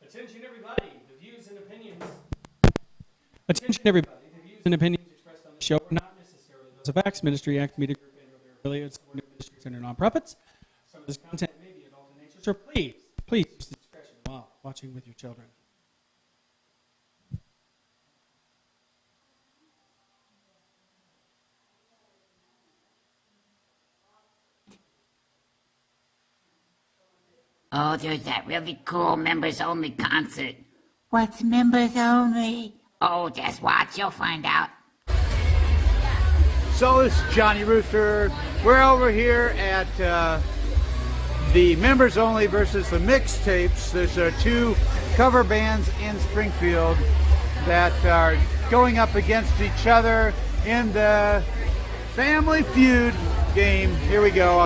Attention everybody, the views and opinions. Attention everybody, the views and opinions expressed on the show are not necessarily those of Acts Ministry, Act Media Group, and their affiliates, or ministries and their nonprofits. Some of this content may be adult in nature, so please use discretion while watching with your children. Oh, there's that really cool members-only concert. What's members-only? Oh, just watch, you'll find out. So it's Johnny Rooster. We're over here at the members-only versus the mixtapes. There's two cover bands in Springfield that are going up against each other in the Family Feud game. Here we go.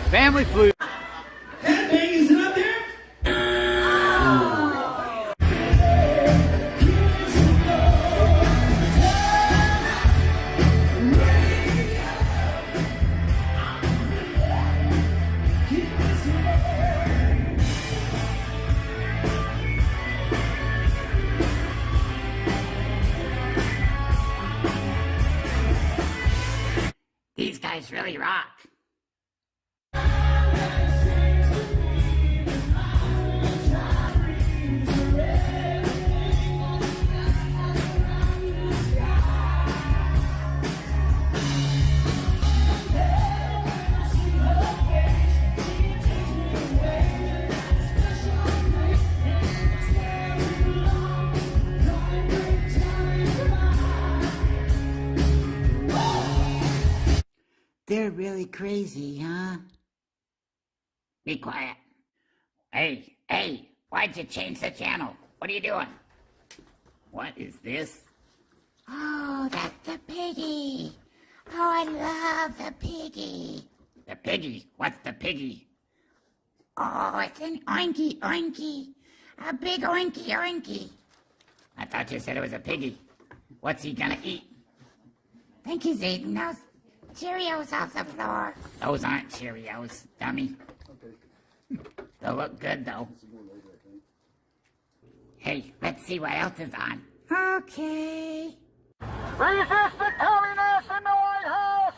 Family Feud. Is it up there? These guys really rock. They're really crazy, huh? Be quiet. Hey, why'd you change the channel? What are you doing? What is this? Oh, that's the piggy. Oh, I love the piggy. The piggy? What's the piggy? Oh, it's an oinky oinky. A big oinky oinky. I thought you said it was a piggy. What's he gonna eat? I think he's eating those Cheerios off the floor. Those aren't Cheerios, dummy. They'll look good, though. Hey, let's see what else is on. Okay. Resist the communists in the White House!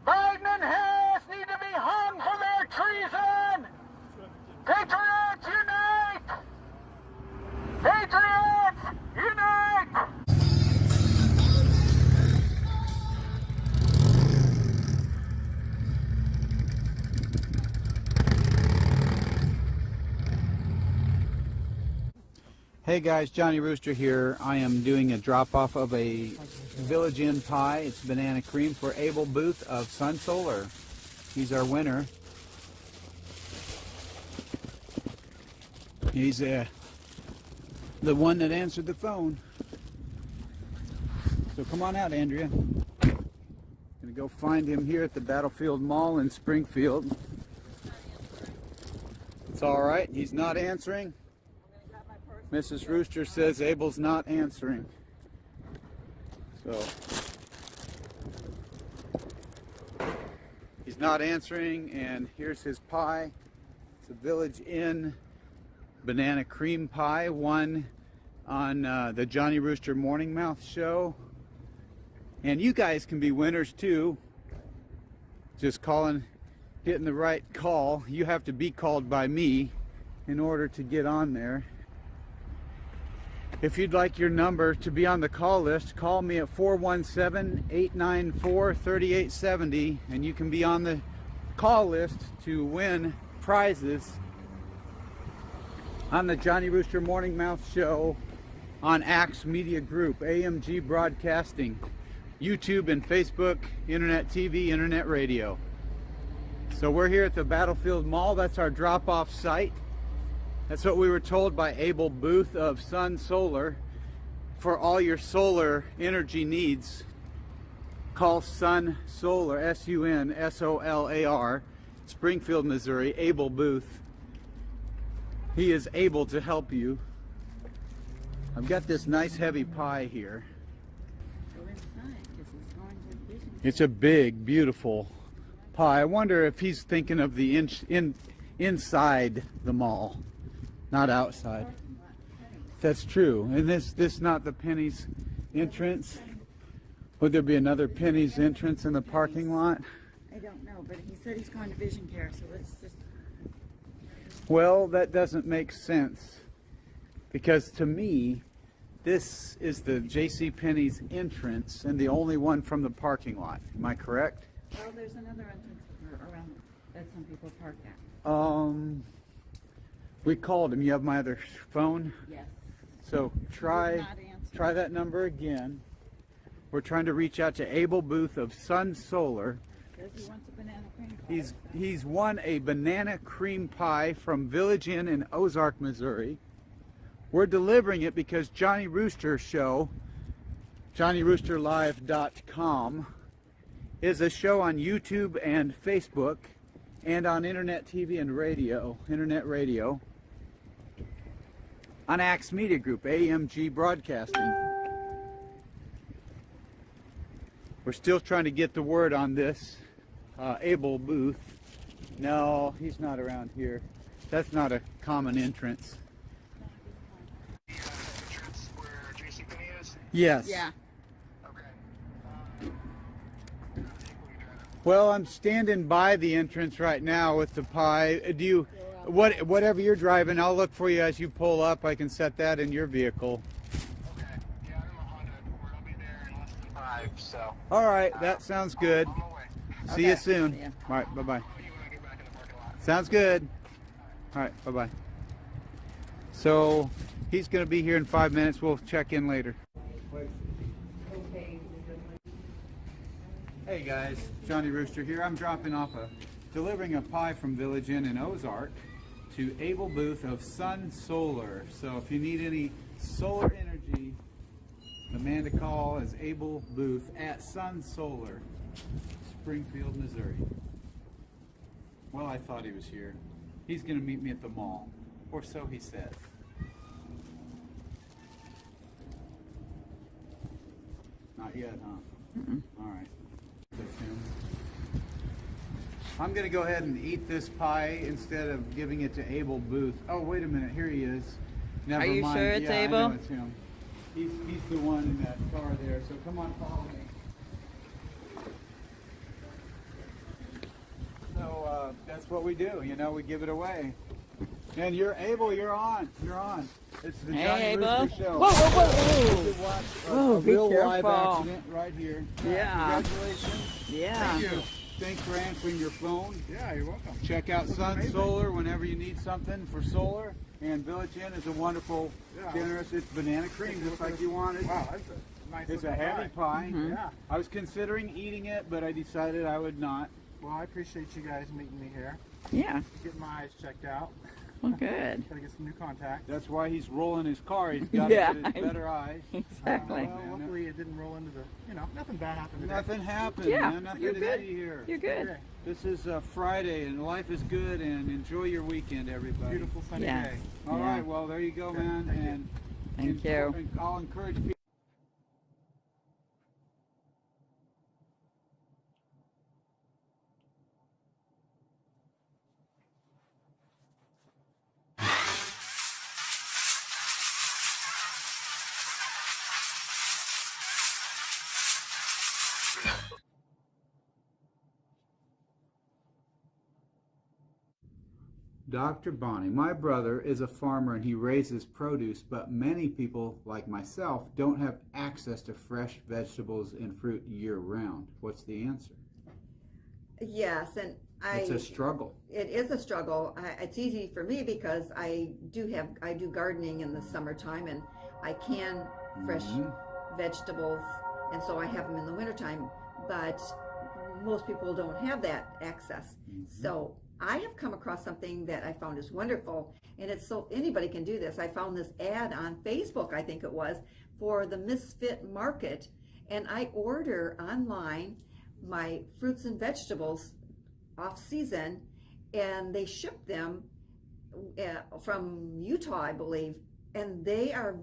Biden and Harris need to be hung for their treason! Patriots unite! Patriots unite! Hey guys, Johnny Rooster here. I am doing a drop-off of a Village Inn pie. It's banana cream for Abel Booth of Sun Solar. He's our winner. He's the one that answered the phone. So come on out, Andrea. Gonna go find him here at the Battlefield Mall in Springfield. It's all right. He's not answering. Mrs. Rooster says Abel's not answering. So he's not answering, and here's his pie. It's a Village Inn banana cream pie, won on the Johnny Rooster Morning Mouth Show. And you guys can be winners too. Just hitting the right call. You have to be called by me in order to get on there. If you'd like your number to be on the call list, call me at 417-894-3870 and you can be on the call list to win prizes on the Johnny Rooster Morning Mouth Show on Axe Media Group, AMG Broadcasting, YouTube and Facebook, Internet TV, Internet Radio. So we're here at the Battlefield Mall. That's our drop-off site. That's what we were told by Abel Booth of Sun Solar. For all your solar energy needs, call Sun Solar, S-U-N-S-O-L-A-R, Springfield, Missouri, Abel Booth. He is able to help you. I've got this nice heavy pie here. It's a big, beautiful pie. I wonder if he's thinking of the inside the mall, not outside. That's true. And this not the Penny's entrance? Would there be another Penny's entrance in the parking lot? I don't know, but he said he's going to vision care, so let's just... Well, that doesn't make sense. Because to me, this is the J.C. Penney's entrance and the only one from the parking lot. Am I correct? Well, there's another entrance around that some people park at. We called him. You have my other phone? Yes. So try that number again. We're trying to reach out to Abel Booth of Sun Solar. Says he wants a banana cream pie. He's won a banana cream pie from Village Inn in Ozark, Missouri. We're delivering it because Johnny Rooster Show, JohnnyRoosterLive.com, is a show on YouTube and Facebook and on internet TV and radio, internet radio, on Axe Media Group, AMG Broadcasting. We're still trying to get the word on this. Abel Booth. No, he's not around here. That's not a common entrance. Entrance where JCPenney is? Yes. Yeah. Okay. Well, I'm standing by the entrance right now with the pie. Do you, whatever you're driving, I'll look for you as you pull up. I can set that in your vehicle. Okay. Yeah, I'm in my Honda Accord. I'll be there in less than 5, so. All right, that sounds good. On my way. See you Okay. soon. See ya. All right, bye-bye. Call you when I get back in the parking lot. Sounds good. All right, bye-bye. So he's going to be here in 5 minutes. We'll check in later. Hey guys, Johnny Rooster here. I'm delivering a pie from Village Inn in Ozark to Abel Booth of Sun Solar. So if you need any solar energy, the man to call is Abel Booth at Sun Solar, Springfield, Missouri. Well, I thought he was here. He's going to meet me at the mall, or so he says. Not yet, huh? All right. I'm going to go ahead and eat this pie instead of giving it to Abel Booth. Oh, wait a minute. Here he is. Never Are you mind. sure it's Yeah, Abel? I know it's him. He's the one in that car there. So come on, follow me. So that's what we do. You know, we give it away. And you're Abel. You're on. You're on. It's the Hey, Johnny Abel. Rooster Show. Whoa, whoa, whoa, You whoa. should watch a Be real live careful. accident right here. Yeah. Congratulations. Yeah. Thank you. Thanks for answering your phone. Yeah, you're welcome. Check out Sun Solar whenever you need something for solar. And Village Inn is a wonderful, generous, it's banana cream just like you wanted. Wow, that's a nice It's a looking heavy pie. Yeah. I was considering eating it, but I decided I would not. Well, I appreciate you guys meeting me here. Yeah. Get my eyes checked out. Well, good. Gotta get some new contacts. That's why he's rolling his car. He's got Yeah, to get his better eyes. Exactly. Well, luckily it didn't roll into the, nothing bad happened today. Nothing happened, Yeah, man. Nothing you're to good. see here. You're good. Okay. This is Friday, and life is good, and enjoy your weekend, everybody. Beautiful sunny Yes. day. All Yeah. right, well, there you go, man. Thank you. And Thank you. and I'll encourage people. Dr. Bonnie, my brother is a farmer and he raises produce, but many people, like myself, don't have access to fresh vegetables and fruit year-round. What's the answer? Yes, and It's a struggle. it is a struggle. It's easy for me because I do gardening in the summertime, and I can fresh vegetables, and so I have them in the wintertime. But most people don't have that access. So I have come across something that I found is wonderful, and it's so anybody can do this. I found this ad on Facebook, I think it was, for the Misfit Market, and I order online my fruits and vegetables off season, and they ship them from Utah, I believe, and they are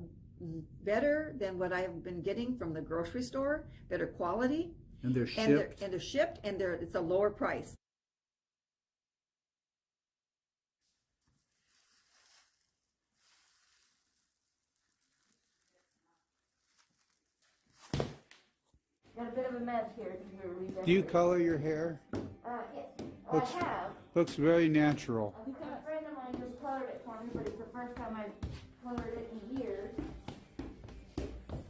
better than what I've been getting from the grocery store, better quality, And they're shipped. and they're shipped, and it's a lower price. Got a bit of a mess here because we were redecorating. Do you color your hair? Yes. Oh, I have. Looks very natural. Because a friend of mine just colored it for me, but it's the first time I've colored it in years.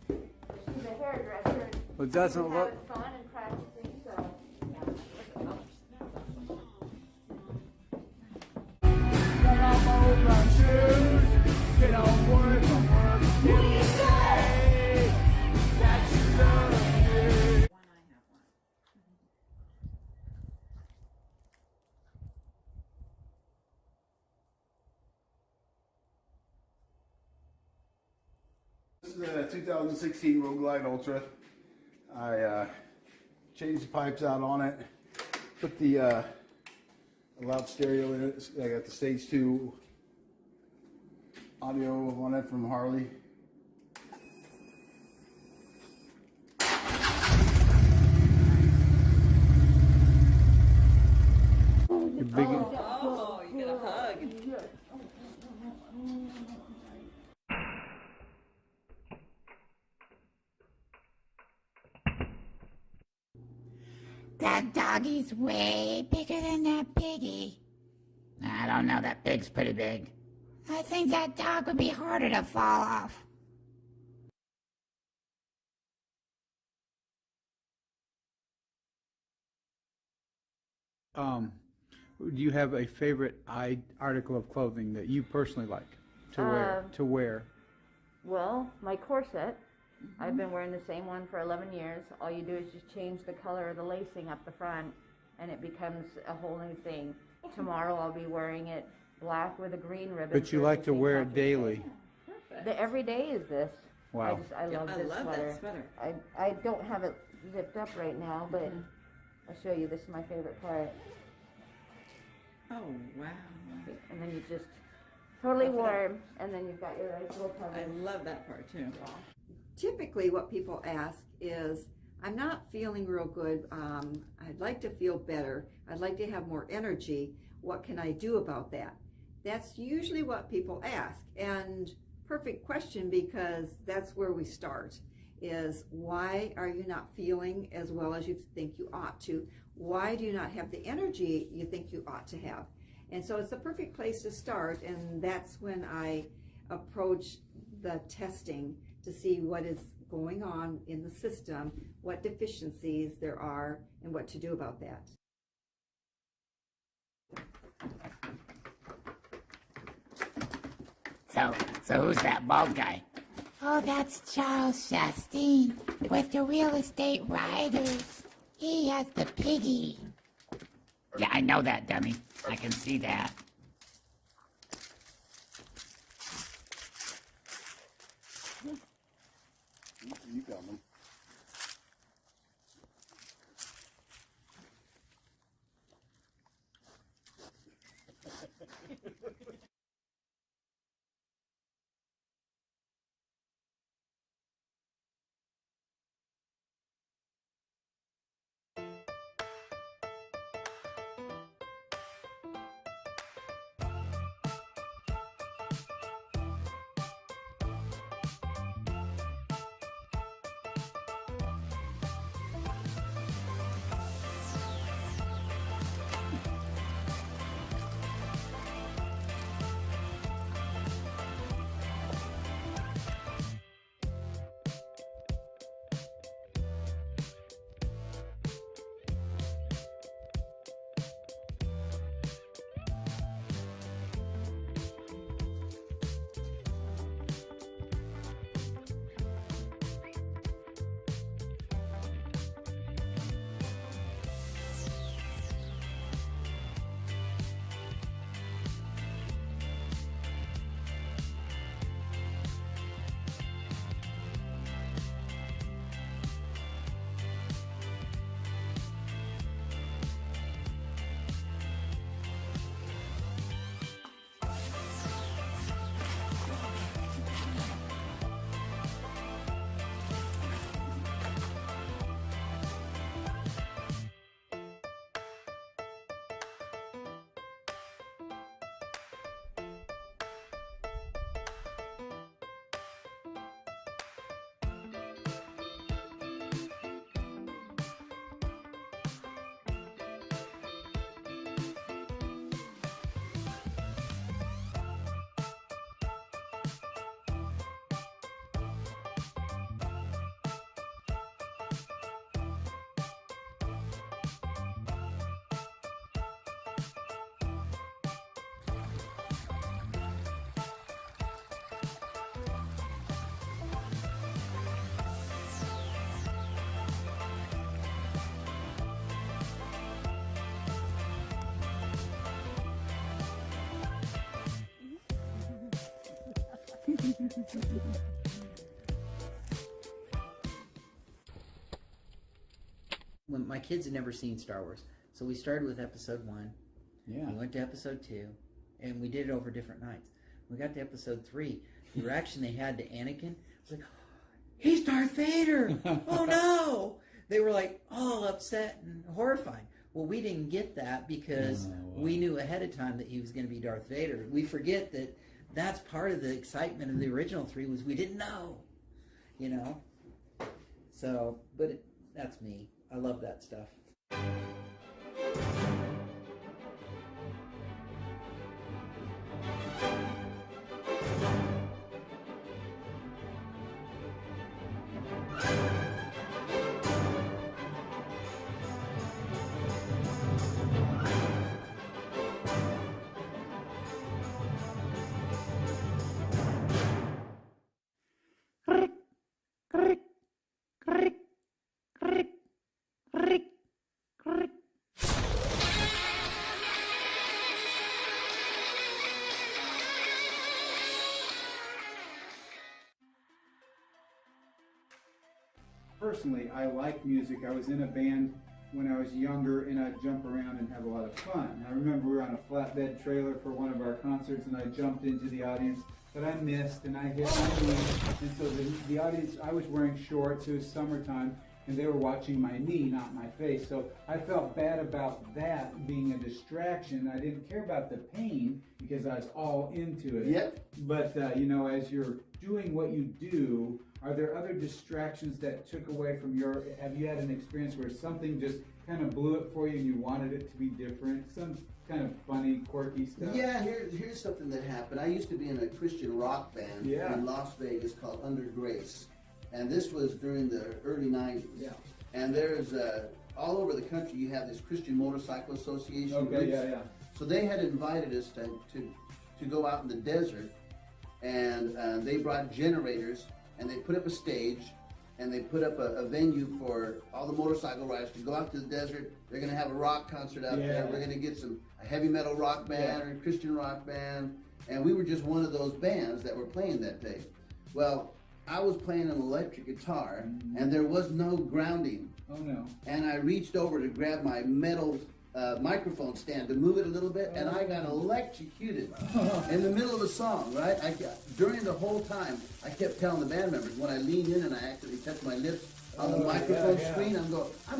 She's a hairdresser. It doesn't She's look. having fun and practicing, so. Get on my old brown shoes. Get on work. What do you say? That you love me. One, I have one. This is a 2016 Road Glide Ultra. I changed the pipes out on it, put the loud stereo in it. I got the stage 2 audio on it from Harley. Oh, you get a hug. That doggy's way bigger than that piggy. I don't know, that pig's pretty big. I think that dog would be harder to fall off. Do you have a favorite article of clothing that you personally like to wear? Well, my corset. I've been wearing the same one for 11 years. All you do is just change the color of the lacing up the front, and it becomes a whole new thing. Tomorrow I'll be wearing it black with a green ribbon. But you for like the to St. wear it Patrick's daily. Day. The every day is this. Wow. I love this sweater. that sweater. I don't have it zipped up right now, but I'll show you. This is my favorite part. Oh, wow. And then you just totally Puff it up. warm, and then you've got your nice little cover. I love that part too. Typically what people ask is, I'm not feeling real good. I'd like to feel better. I'd like to have more energy. What can I do about that? That's usually what people ask. And perfect question, because that's where we start, is why are you not feeling as well as you think you ought to? Why do you not have the energy you think you ought to have? And so it's the perfect place to start, and that's when I approach the testing to see what is going on in the system, what deficiencies there are, and what to do about that. So who's that bald guy? Oh, that's Charles Chastain with the real estate riders. He has the piggy. Yeah, I know that, dummy. I can see that. You got me. When my kids had never seen Star Wars, so we started with episode 1. Yeah. We went to episode 2, and we did it over different nights. We got to episode 3. The reaction they had to Anakin was like, "He's Darth Vader! Oh no!" They were like all upset and horrified. Well, we didn't get that because we knew ahead of time that he was going to be Darth Vader. We forget that that's part of the excitement of the original 3 was we didn't know, you know. So, but that's me. I love that stuff. Personally, I like music. I was in a band when I was younger, and I'd jump around and have a lot of fun. I remember we were on a flatbed trailer for one of our concerts, and I jumped into the audience, but I missed, and I hit my knee. And so the audience, I was wearing shorts, it was summertime, and they were watching my knee, not my face. So I felt bad about that being a distraction. I didn't care about the pain because I was all into it. Yep. But, you know, as you're doing what you do, are there other distractions that took away from have you had an experience where something just kind of blew it for you and you wanted it to be different? Some kind of funny, quirky stuff? Yeah, here's something that happened. I used to be in a Christian rock band in Las Vegas called Under Grace. And this was during the early 90s. Yeah. And there's, all over the country, you have this Christian Motorcycle Association. Okay, groups. yeah. So they had invited us to go out in the desert, and they brought generators, and they put up a stage, and they put up a venue for all the motorcycle riders to go out to the desert. They're going to have a rock concert out there. We're going to get a heavy metal rock band or a Christian rock band. And we were just one of those bands that were playing that day. Well, I was playing an electric guitar, and there was no grounding. Oh, no. And I reached over to grab my metal microphone stand to move it a little bit, and I got electrocuted in the middle of a song, right? During the whole time, I kept telling the band members, when I leaned in and I actually touched my lips on the microphone screen, I'm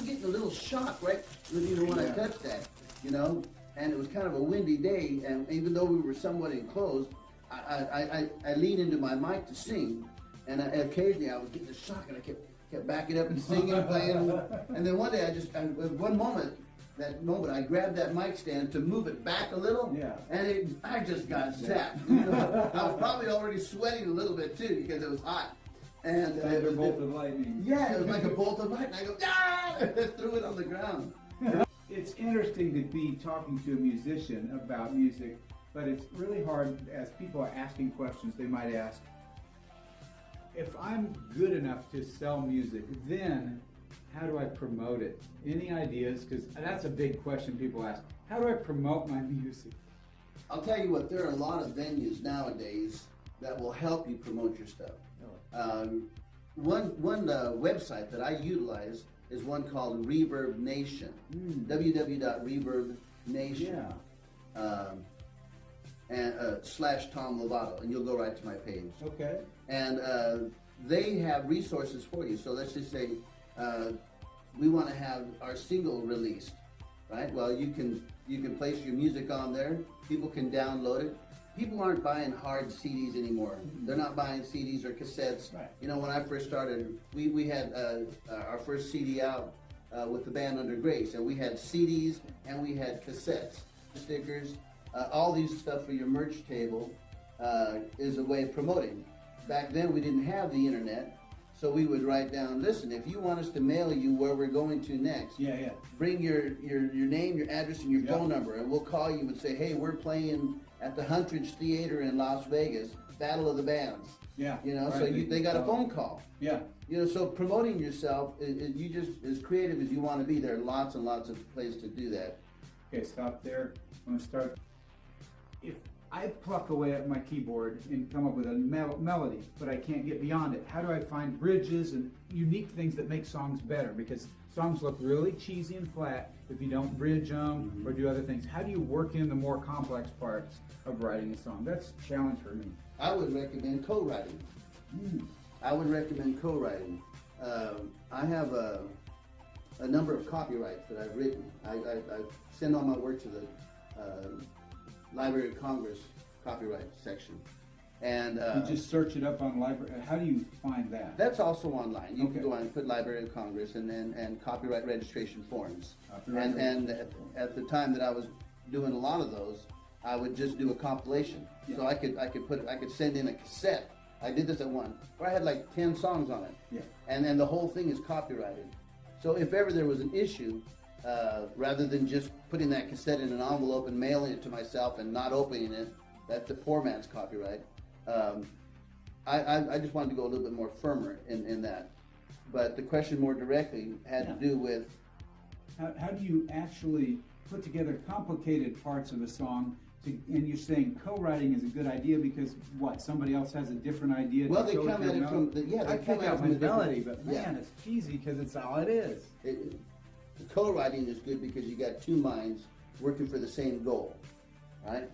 getting a little shock, right? When I touched that, you know? And it was kind of a windy day, and even though we were somewhat enclosed, I leaned into my mic to sing, and occasionally I was getting a shock, and I kept backing up and singing, playing. And then one day that moment, I grabbed that mic stand to move it back a little, and I just got zapped. You know? I was probably already sweating a little bit too because it was hot. And Like a bolt of lightning. Yeah, it was like a bolt of lightning. I go, ah! I threw it on the ground. It's interesting to be talking to a musician about music, but it's really hard as people are asking questions. They might ask, if I'm good enough to sell music, then how do I promote it? Any ideas? Because that's a big question people ask. How do I promote my music? I'll tell you what, there are a lot of venues nowadays that will help you promote your stuff. One website that I utilize is one called Reverb Nation. www.reverbnation. And / Tom Lovato, and you'll go right to my page. Okay. And they have resources for you. So let's just say we want to have our single released, right? Well, you can place your music on there. People can download it. People aren't buying hard CDs anymore. They're not buying CDs or cassettes. Right. You know, when I first started, we had our first CD out with the band Under Grace, and we had CDs and we had cassettes, stickers, all these stuff for your merch table is a way of promoting. Back then, we didn't have the internet. So we would write down, listen, if you want us to mail you where we're going to next, bring your name, your address, and your phone number, and we'll call you and say, hey, we're playing at the Huntridge Theater in Las Vegas, Battle of the Bands. Yeah. You know, so they got a phone call. Yeah. You know, so promoting yourself, you just as creative as you want to be. There are lots and lots of places to do that. Okay, stop there. I'm going to start. If I pluck away at my keyboard and come up with a melody, but I can't get beyond it. How do I find bridges and unique things that make songs better? Because songs look really cheesy and flat if you don't bridge them or do other things. How do you work in the more complex parts of writing a song? That's a challenge for me. I would recommend co-writing. I would recommend co-writing. I have a number of copyrights that I've written. I send all my work to the Library of Congress copyright section. And You just search it up on library. How do you find that? that's also online. You Okay. can go on and put Library of Congress and copyright registration forms. Copyright And at the time that I was doing a lot of those, I would just do a compilation. Yeah. So I could send in a cassette. I did this at one where I had like 10 songs on it. Yeah. And then the whole thing is copyrighted. So if ever there was an issue, rather than just putting that cassette in an envelope and mailing it to myself and not opening it, that's the poor man's copyright. I just wanted to go a little bit more firmer in that. But the question more directly had to do with How do you actually put together complicated parts of a song? And you're saying co-writing is a good idea because what? Somebody else has a different idea. Well, to they go with come your at it from melody? they I come pick at it out from my a different- melody, but man, it's cheesy because it's all it is. The co-writing is good because you got two minds working for the same goal, right?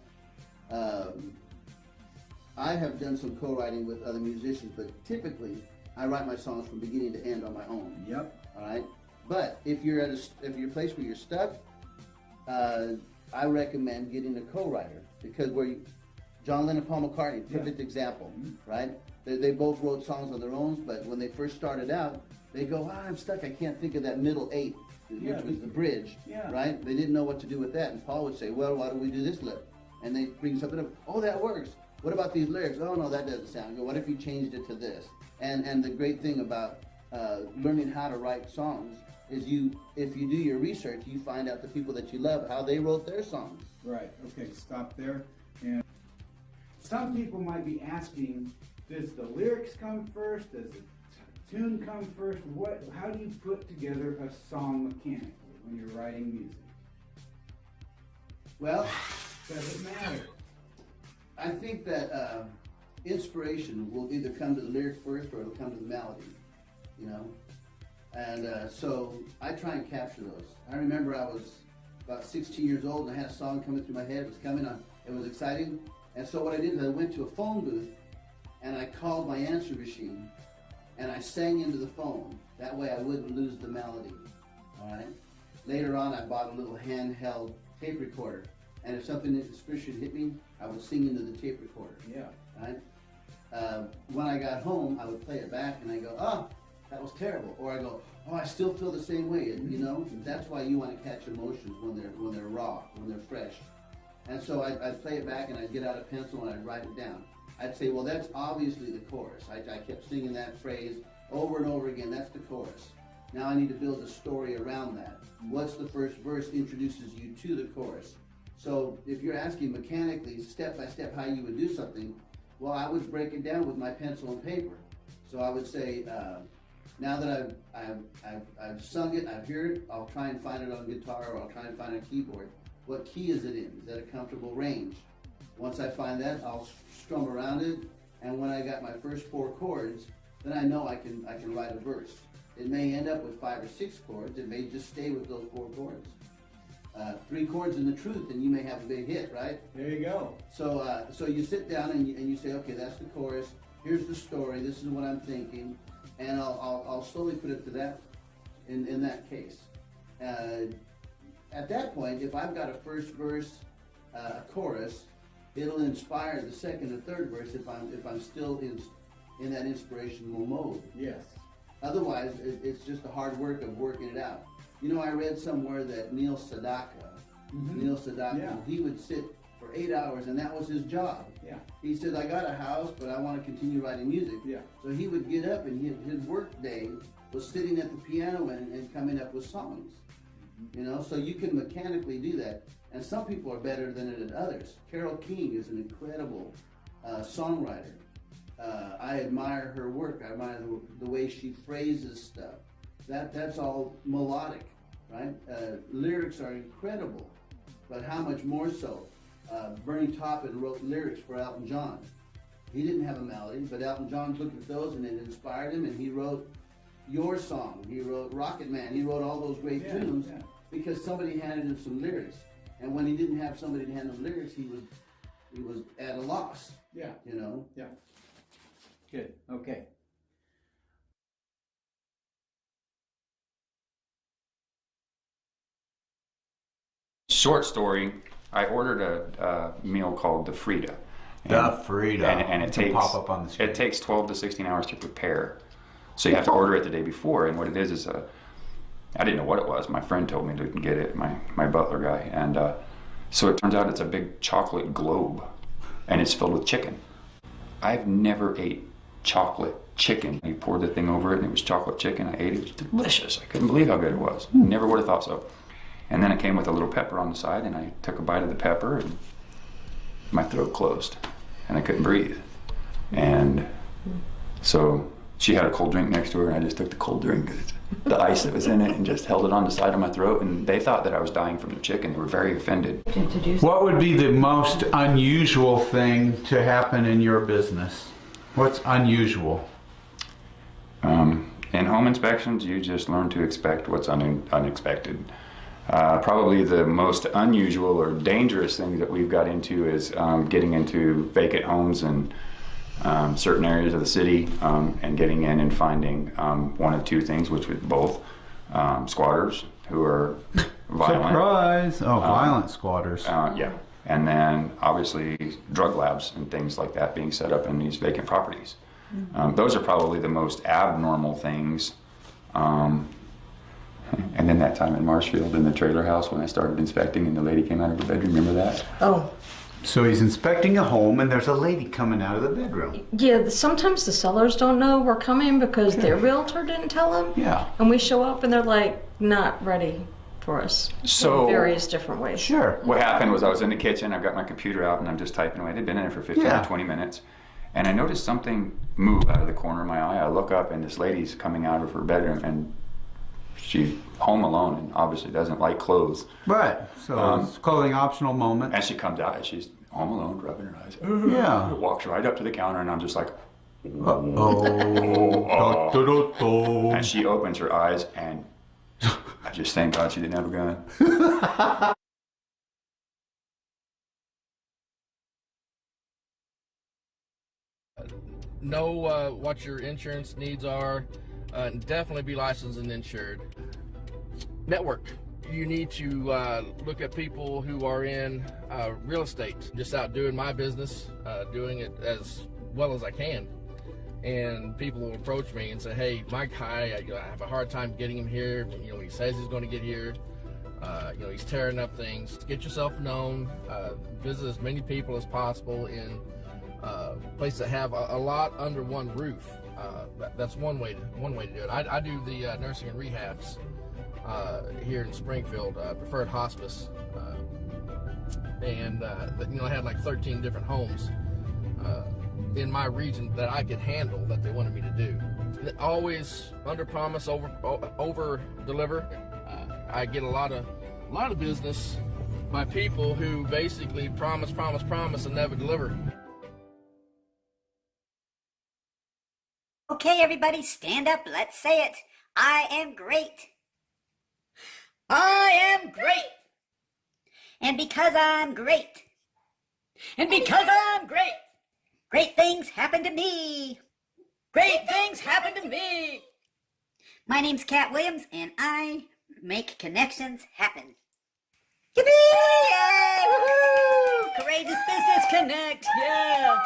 I have done some co-writing with other musicians, but typically I write my songs from beginning to end on my own. Yep. All right. But if you're at a place where you're stuck, I recommend getting a co-writer because John Lennon, Paul McCartney, perfect example, right? They both wrote songs on their own, but when they first started out, they go, I'm stuck. I can't think of that middle eight, which was the bridge, right? They didn't know what to do with that, and Paul would say, well, why don't we do this lip? And they bring something up. Oh, that works. What about these lyrics? Oh no, that doesn't sound good. What if you changed it to this? And the great thing about learning how to write songs is if you do your research, you find out the people that you love, how they wrote their songs. Right. Okay. Stop there. And some people might be asking, does the lyrics come first? Does the tune come first? How do you put together a song mechanically when you're writing music? Well, Does it matter? I think that inspiration will either come to the lyric first or it'll come to the melody, you know? And so I try and capture those. I remember I was about 16 years old and I had a song coming through my head. It was coming on. It was exciting. And so what I did is I went to a phone booth and I called my answer machine and I sang into the phone. That way I wouldn't lose the melody, all right? Later on, I bought a little handheld tape recorder. And if something suspicious hit me, I would sing into the tape recorder. Yeah. Right? When I got home, I would play it back and I go, oh, that was terrible. Or I go, oh, I still feel the same way. And, you know, that's why you want to catch emotions when they're raw, when they're fresh. And so I'd play it back and I'd get out a pencil and I'd write it down. I'd say, well, that's obviously the chorus. I kept singing that phrase over and over again. That's the chorus. Now I need to build a story around that. What's the first verse introduces you to the chorus? So if you're asking mechanically, step by step, how you would do something, well, I would break it down with my pencil and paper. So I would say, now that I've sung it, I've heard it, I'll try and find it on guitar or I'll try and find a keyboard. What key is it in? Is that a comfortable range? Once I find that, I'll strum around it, and when I got my first 4 chords, then I know I can write a verse. It may end up with 5 or 6 chords. It may just stay with those 4 chords. 3 chords in the truth, and you may have a big hit, right? There you go. So so you sit down and you say, okay, that's the chorus. Here's the story. This is what I'm thinking, and I'll slowly put it to that in that case. At that point, if I've got a first verse, a chorus, it'll inspire the second and third verse if I'm still in that inspirational mode. Yes. Otherwise, it's just the hard work of working it out. You know, I read somewhere that Neil Sedaka, he would sit for 8 hours, and that was his job. Yeah. He said, I got a house, but I want to continue writing music. Yeah. So he would get up, and his work day was sitting at the piano and coming up with songs. You know, so you can mechanically do that. And some people are better than it than others. Carole King is an incredible songwriter. I admire her work. I admire the way she phrases stuff. That's all melodic, right? Lyrics are incredible, but how much more so? Bernie Taupin wrote lyrics for Elton John. He didn't have a melody, but Elton John looked at those and it inspired him, and he wrote Your Song. He wrote Rocket Man. He wrote all those great tunes because somebody handed him some lyrics. And when he didn't have somebody to hand him lyrics, he was at a loss. Yeah. You know? Yeah. Good. Okay. Short story, I ordered a meal called the Frida. And it takes pop up on the screen. It takes 12 to 16 hours to prepare. So you have to order it the day before, and what it is I didn't know what it was. My friend told me to get it, my butler guy, and so it turns out it's a big chocolate globe, and it's filled with chicken. I've never ate chocolate chicken. He poured the thing over it, and it was chocolate chicken. I ate it. It was delicious. I couldn't believe how good it was. Never would have thought so. And then it came with a little pepper on the side, and I took a bite of the pepper, and my throat closed, and I couldn't breathe. And so she had a cold drink next to her, and I just took the cold drink, the ice that was in it, and just held it on the side of my throat. And they thought that I was dying from the chicken. They were very offended. What would be the most unusual thing to happen in your business? What's unusual? In home inspections, you just learn to expect what's unexpected. Probably the most unusual or dangerous thing that we've got into is getting into vacant homes in certain areas of the city and getting in and finding one of two things, which would both squatters who are violent. Surprise! Oh, violent squatters. Yeah. And then obviously drug labs and things like that being set up in these vacant properties. Those are probably the most abnormal things. And then that time in Marshfield in the trailer house when I started inspecting and the lady came out of her bedroom, remember that? Oh. So he's inspecting a home and there's a lady coming out of the bedroom. Yeah, sometimes the sellers don't know we're coming because their realtor didn't tell them. Yeah. And we show up and they're like not ready for us. So in various different ways. Sure. What happened was I was in the kitchen, I've got my computer out and I'm just typing away. I'd been in there for 15 or 20 minutes. And I noticed something move out of the corner of my eye. I look up and this lady's coming out of her bedroom and she's home alone and obviously doesn't like clothes. Right. So it's clothing optional moment. And she comes out and she's home alone, rubbing her eyes. Yeah. Walks right up to the counter and I'm just like, uh-oh. And she opens her eyes and I just thank God she didn't have a gun. Know what your insurance needs are. Definitely be licensed and insured. Network. You need to look at people who are in real estate. Just out doing my business, doing it as well as I can. And people will approach me and say, hey, my guy, I have a hard time getting him here. When he says he's going to get here, he's tearing up things. Get yourself known. Visit as many people as possible in places that have a lot under one roof. That's one way to do it. I do the nursing and rehabs here in Springfield, preferred hospice, and I had like 13 different homes in my region that I could handle that they wanted me to do. Always under promise, over deliver. I get a lot of business by people who basically promise and never deliver. Okay, everybody, stand up. Let's say it. I am great. I am great. And because I'm great. And because I'm great. Great things happen to me. Great things happen to me. My name's Cat Williams, and I make connections happen. Yippee! Yay! Woohoo! Courageous Business Connect. Yeah.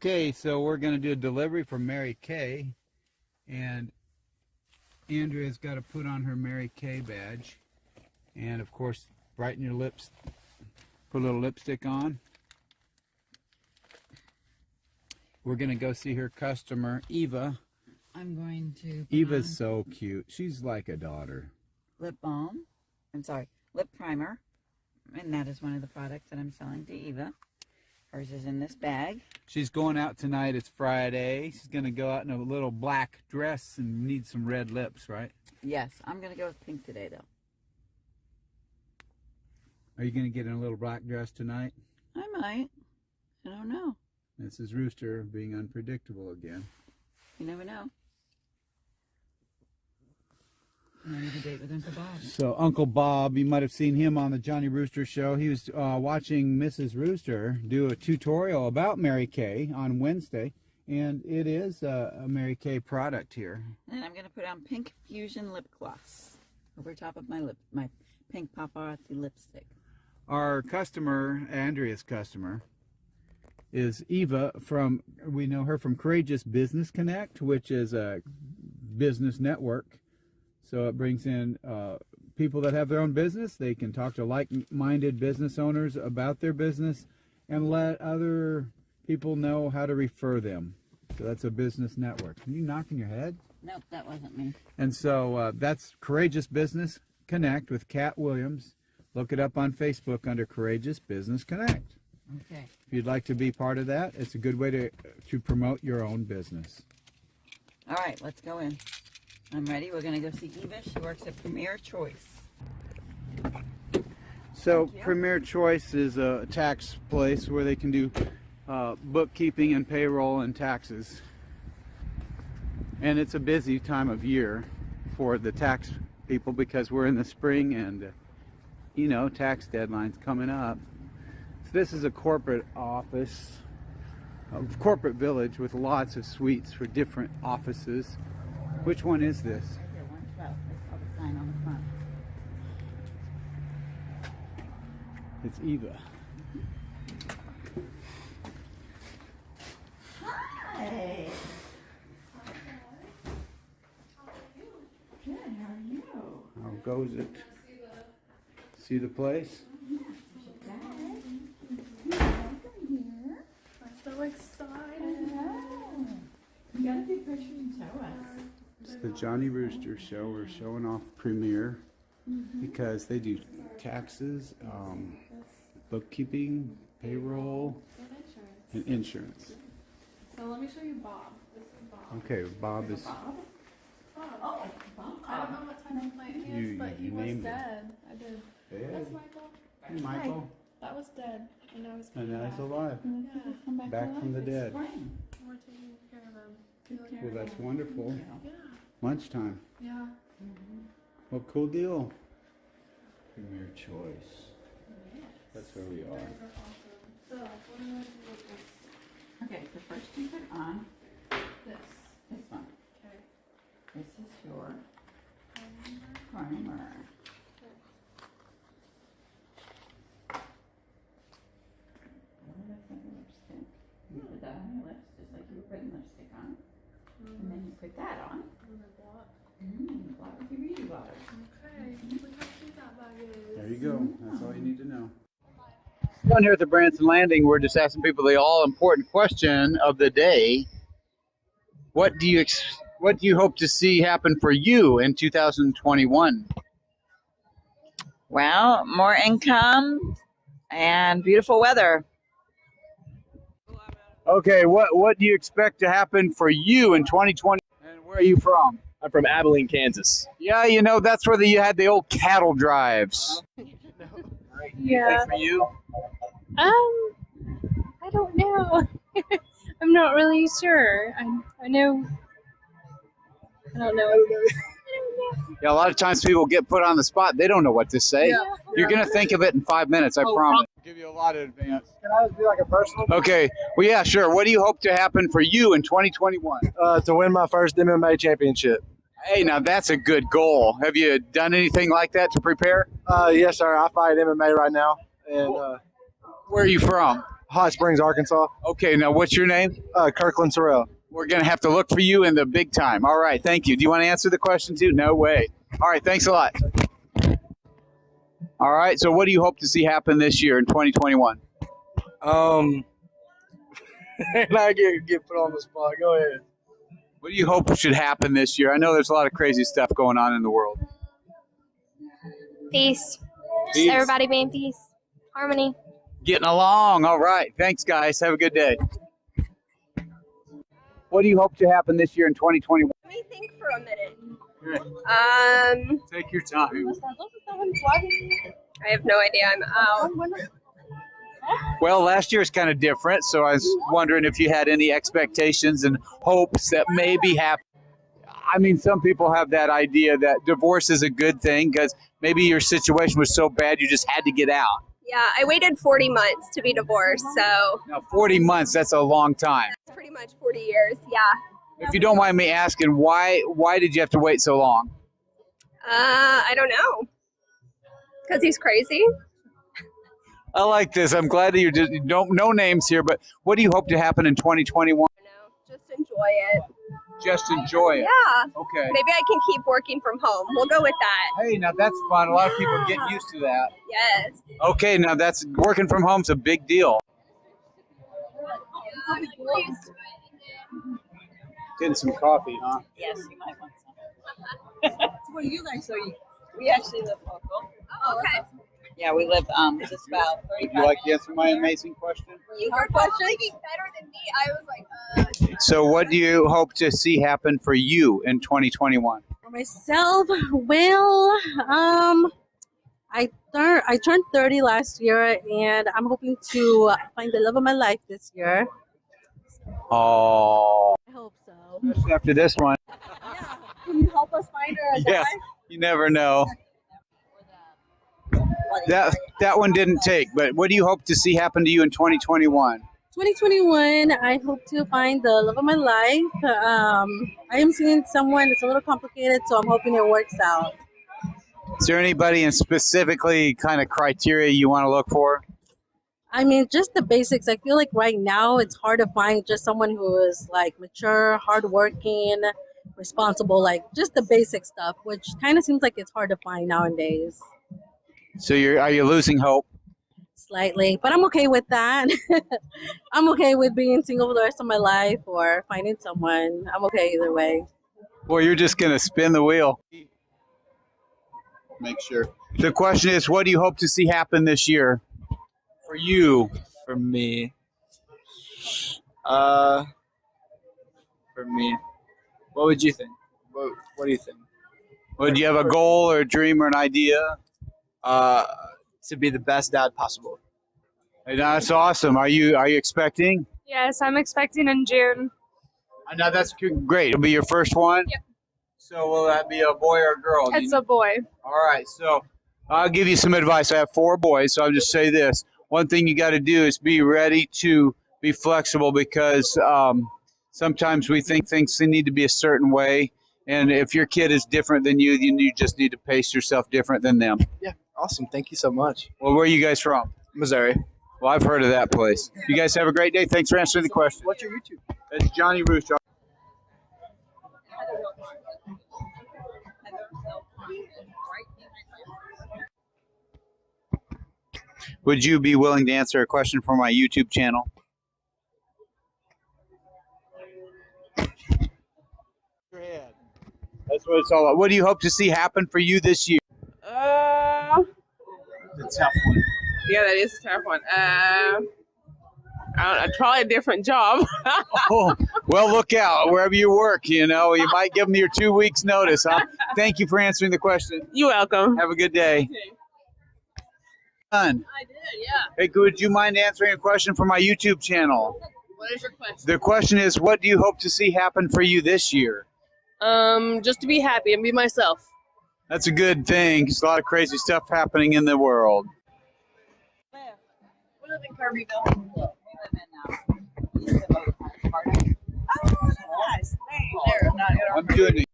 Okay, so we're going to do a delivery for Mary Kay, and Andrea's got to put on her Mary Kay badge, and of course brighten your lips, put a little lipstick on. We're going to go see her customer, Eva. I'm going to put Eva's on so cute. She's like a daughter. lip balm. I'm sorry, lip primer. And that is one of the products that I'm selling to Eva. Hers is in this bag. She's going out tonight. It's Friday. She's going to go out in a little black dress and need some red lips, right? Yes, I'm going to go with pink today, though. Are you going to get in a little black dress tonight? I might. I don't know. This is Rooster being unpredictable again. You never know. I have a date with Uncle Bob. So Uncle Bob, you might have seen him on the Johnny Rooster show. He was watching Mrs. Rooster do a tutorial about Mary Kay on Wednesday, and it is a Mary Kay product here. And I'm going to put on Pink Fusion lip gloss over top of my pink paparazzi lipstick. Our customer, Andrea's customer, is Eva from, we know her from Courageous Business Connect, which is a business network. So it brings in people that have their own business. They can talk to like-minded business owners about their business and let other people know how to refer them. So that's a business network. Are you knocking your head? Nope, that wasn't me. And so that's Courageous Business Connect with Kat Williams. Look it up on Facebook under Courageous Business Connect. Okay. If you'd like to be part of that, it's a good way to promote your own business. All right, let's go in. I'm ready. We're going to go see Eva. She works at Premier Choice. So Premier Choice is a tax place where they can do bookkeeping and payroll and taxes. And it's a busy time of year for the tax people because we're in the spring and, you know, tax deadline's coming up. So this is a corporate office, a corporate village with lots of suites for different offices. Which one is this? Right here, 112. I saw the sign on the front. It's Eva. Hi. Good, how are you? How goes it? See the place? I'm so excited. You gotta take pictures and show us. It's the Johnny Rooster show. We're showing off Premier because they do taxes, bookkeeping, payroll, and insurance. So let me show you Bob. This is Bob. Okay, Bob is. Bob? Oh, Bob. I don't know what type of plant he is, but he was dead. I did. Dead? That's Michael. Hey, Michael. That was dead, and now he's And coming now back. he's alive. Yeah. Back from the dead. We're taking care of him. Well, that's wonderful. Yeah. Lunchtime. Yeah. Well, cool deal. Premier Choice. That's where we are. So, what do I do with this? Okay, so first you put on This. this one. Okay. This is your primer. Lipstick. You put that on your lips just like you were putting lipstick on. And then you put that on. And then blot. Blot with your beauty blotter. Okay. Look how cute that bag is. There you go. That's all you need to know. Down here at the Branson Landing, we're just asking people the all-important question of the day. What do you hope to see happen for you in 2021? Well, more income and beautiful weather. Okay, what do you expect to happen for you in 2020? And where are you from? I'm from Abilene, Kansas. Yeah, you know, that's where you had the old cattle drives. Yeah. For you? I don't know. I'm not really sure. I know. I don't know. Yeah, a lot of times people get put on the spot. They don't know what to say. Yeah. You're going to think of it in 5 minutes, I promise. I'll give you a lot of advance. Can I do like a personal? Okay, well, yeah, sure. What do you hope to happen for you in 2021? To win my first MMA championship. Hey, now that's a good goal. Have you done anything like that to prepare? Yes, sir. I fight MMA right now. And where are you from? Hot Springs, Arkansas. Okay, now what's your name? Kirkland Sorrell. We're going to have to look for you in the big time. All right, thank you. Do you want to answer the question too? No way. All right, thanks a lot. All right, so what do you hope to see happen this year in 2021? And I get put on the spot. Go ahead. What do you hope should happen this year? I know there's a lot of crazy stuff going on in the world. Peace. Peace. Everybody being peace. Harmony. Getting along. All right. Thanks, guys. Have a good day. What do you hope to happen this year in 2021? Let me think for a minute. Take your time. I have no idea. I'm out. Well, last year's kind of different, so I was wondering if you had any expectations and hopes that maybe happen. I mean, some people have that idea that divorce is a good thing because maybe your situation was so bad you just had to get out. Yeah, I waited 40 months to be divorced, so Now, 40 months, that's a long time. it's pretty much 40 years. Yeah. If you don't mind me asking, why did you have to wait so long? I don't know. Because he's crazy. I like this. I'm glad that you're just no names here, but what do you hope to happen in 2021? Just enjoy it. Just enjoy it. Yeah. Okay. Maybe I can keep working from home. We'll go with that. Hey, now that's fun. A lot of people get used to that. Yes. Okay, now that's working from home's a big deal. Getting some coffee, huh? Yes, you might want some. What do you guys say? We actually live local. Oh, okay. Yeah, we live just about 35 Would you like to answer my amazing question? You were both thinking better than me. I was like, So what do you hope to see happen for you in 2021? For myself, well, I turned 30 last year, and I'm hoping to find the love of my life this year. Oh. I hope so. Especially after this one. Can you help us find her a guy? Yes. You never know. That one didn't take, but what do you hope to see happen to you in 2021? 2021, I hope to find the love of my life. I am seeing someone. It's a little complicated, so I'm hoping it works out. Is there anybody in specifically kind of criteria you want to look for? I mean, just the basics. I feel like right now it's hard to find just someone who is like mature, hardworking, responsible, like just the basic stuff, which kind of seems like it's hard to find nowadays. So are you losing hope? Slightly, but I'm okay with that. I'm okay with being single for the rest of my life or finding someone. I'm okay either way. Well, you're just going to spin the wheel. Make sure. The question is, what do you hope to see happen this year? For you. For me. For me. What would you think? What do you think? Would you have a goal or a dream or an idea? To be the best dad possible. Hey, that's awesome. Are you expecting? Yes, I'm expecting in June. No, that's great. It'll be your first one? Yep. So will that be a boy or a girl? It's a boy. All right. So I'll give you some advice. I have 4 boys, so I'll just say this. One thing you got to do is be ready to be flexible because sometimes we think things need to be a certain way. And if your kid is different than you, then you just need to pace yourself different than them. Yeah, awesome. Thank you so much. Well, where are you guys from? Missouri. Well, I've heard of that place. You guys have a great day. Thanks for answering the question. What's your YouTube? It's Johnny Rooster. Would you be willing to answer a question from my YouTube channel? That's what it's all about. What do you hope to see happen for you this year? It's a tough one. Yeah, that is a tough one. I'll try a different job. Oh, well, look out. Wherever you work, you might give them your 2 weeks notice, huh? Thank you for answering the question. You're welcome. Have a good day. I did, yeah. Hey, would you mind answering a question from my YouTube channel? What is your question? The question is, what do you hope to see happen for you this year? Just to be happy and be myself. That's a good thing. There's a lot of crazy stuff happening in the world. We live in Kirbyville. We live in Oh, nice. There. I'm doing it.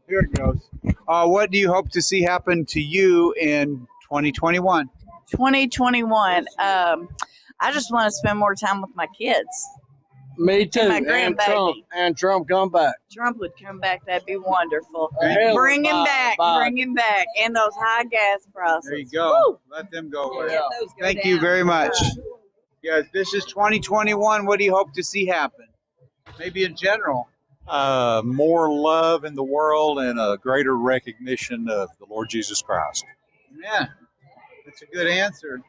Here it goes. What do you hope to see happen to you in 2021? 2021. I just want to spend more time with my kids. Me too. My And grandbaby. Trump come back. Trump would come back. That'd be wonderful. Hell, Bring him bye, back. bye. Bring him back. And those high gas prices. There you go. Woo! Let them go. Yeah, those go Thank you down. very much. Guys, this is 2021. What do you hope to see happen? Maybe in general. More love in the world and a greater recognition of the Lord Jesus Christ. Yeah, that's a good answer.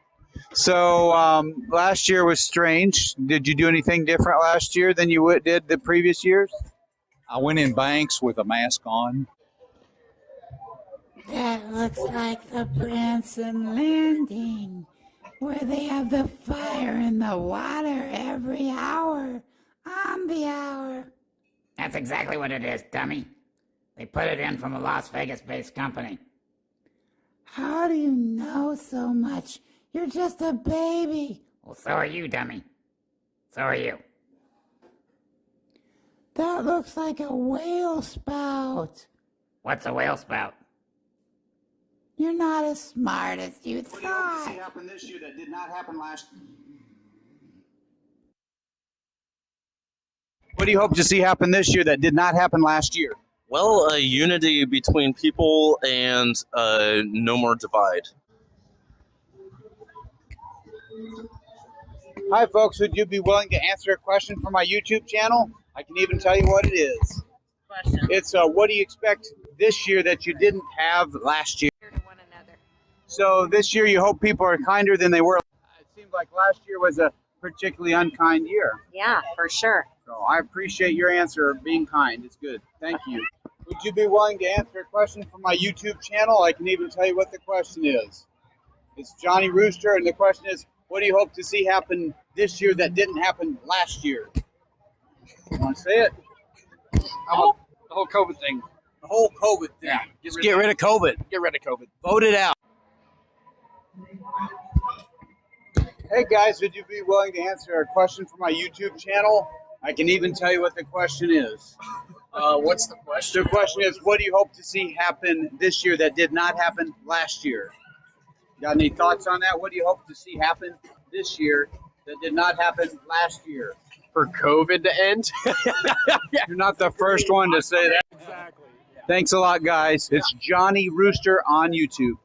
So last year was strange. Did you do anything different last year than you did the previous years? I went in banks with a mask on. That looks like the Branson Landing, where they have the fire in the water every hour on the hour. That's exactly what it is, dummy. They put it in from a Las Vegas-based company. How do you know so much? You're just a baby. Well, so are you, dummy. So are you. That looks like a whale spout. What's a whale spout? You're not as smart as you thought. What do you hope to see happen this year that did not happen last year? What do you hope to see happen this year that did not happen last year? Well, unity between people and no more divide. Hi, folks. Would you be willing to answer a question for my YouTube channel? I can even tell you what it is. Question. It's what do you expect this year that you didn't have last year? So this year you hope people are kinder than they were. It seemed like last year was a particularly unkind year. Yeah, for sure. So I appreciate your answer, being kind. It's good. Thank you. Would you be willing to answer a question from my YouTube channel? I can even tell you what the question is. It's Johnny Rooster, and the question is, what do you hope to see happen this year that didn't happen last year? You want to say it? How about the whole COVID thing? The whole COVID thing. Yeah. Just get rid of COVID. Get rid of COVID. Vote it out. Hey guys, would you be willing to answer a question from my YouTube channel? I can even tell you what the question is. What's the question? The question is, what do you hope to see happen this year that did not happen last year? Got any thoughts on that? What do you hope to see happen this year that did not happen last year? For COVID to end? You're not the first one to say that. Exactly. Thanks a lot, guys. It's Johnny Rooster on YouTube.